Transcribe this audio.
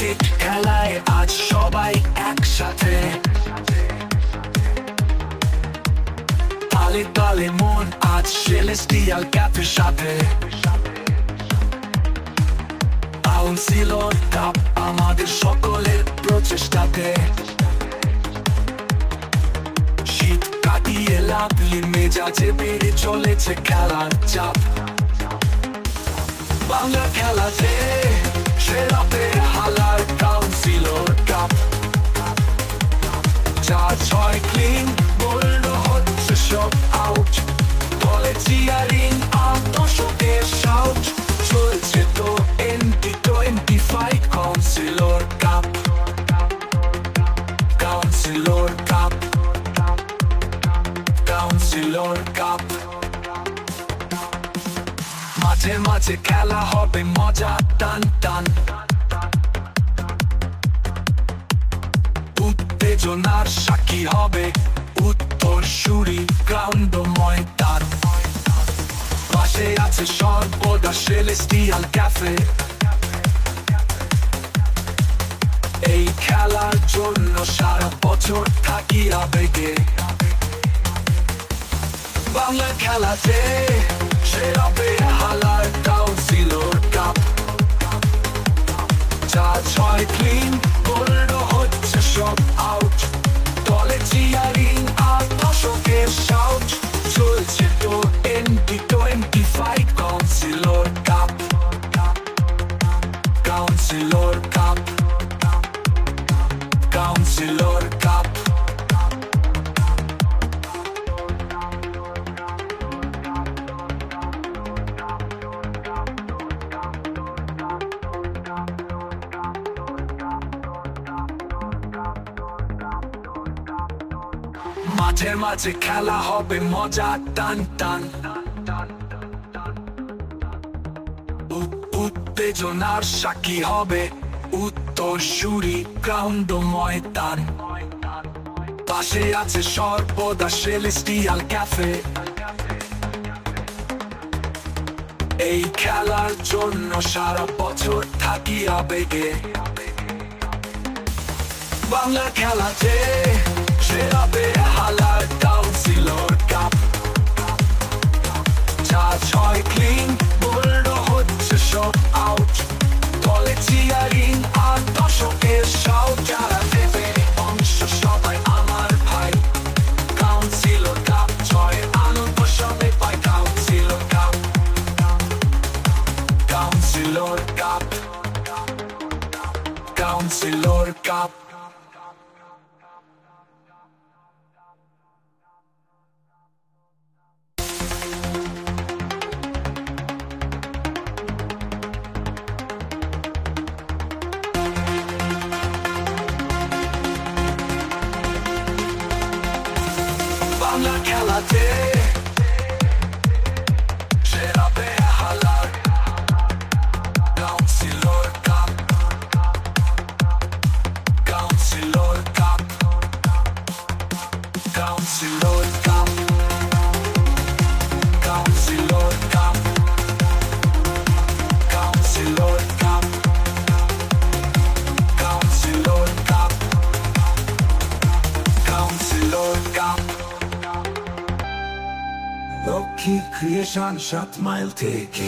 Cricket খেলায় আজ সবাই একসাথে, তালে তালে মন আজ সেলেস্টিয়াল ক্যাফের সাথে। কাউন্সিলর কাপ আমাদের সকলের প্রচেষ্টাতে, শীত কাটিয়ে লাভলি মেজাজে বেড়ে চলেছে খেলার চাপ। বাংলা খেলাতে সেরা হালার কাউন্সিলর কাপ, 4-6 ক্লিন বোল্ড হচ্ছে সব আউট, দলে চিয়ারিং আর দর্শকের শাউট। চলছে তো N25 councillor cup, councillor cup, councillor cup. মাঝে মাঝে খেলা হবে মজা টান টান, উত্তেজনার সাক্ষী হবে উত্তরসূরি গ্রাউন্ড ও ময়দান। পাশে আছে সর্বদা সেলেস্টিয়াল ক্যাফে, এই খেলার জন্য সারা বছর থাকি আবেগে। বাংলা খেলাতে সেরা হালার কাউন্সিলর কাপ, 4-6 ক্লিন বোল্ড হচ্ছে সব আউট, দলে চিয়ারিং আর দর্শকের শাউট। চলছে তো N25 councillor cup, councillor cup, councillor cup. মাঝে মাঝে খেলা হবে মজা টান টান, উত্তেজনার সাক্ষী হবে উত্তরসূরি গ্রাউন্ড ও ময়দান। পাশে আছে সর্বদা সেলেস্টিয়াল ক্যাফে, এই খেলার জন্য সারা বছর থাকি আবেগে। বাংলা খেলাতে সেরা হালার কাউন্সিলর কাপ, 4-6 ক্লিন বোল্ড হচ্ছে সব আউট, দলে চিয়ারিং আর দর্শকের শাউট। যারা দেবে অংশ সবাই আমার ভাই, কাউন্সিলর কাপ জয়ের আনন্দ সবাই পায়। Councillor cup, councillor cup, councillor cup. Bangla খেলাতে সেরা হালার councillor cup, councillor cup, councillor cup, councillor cup, councillor cup, councillor cup, councillor cup. Lakshmi creation 7 mile থেকে।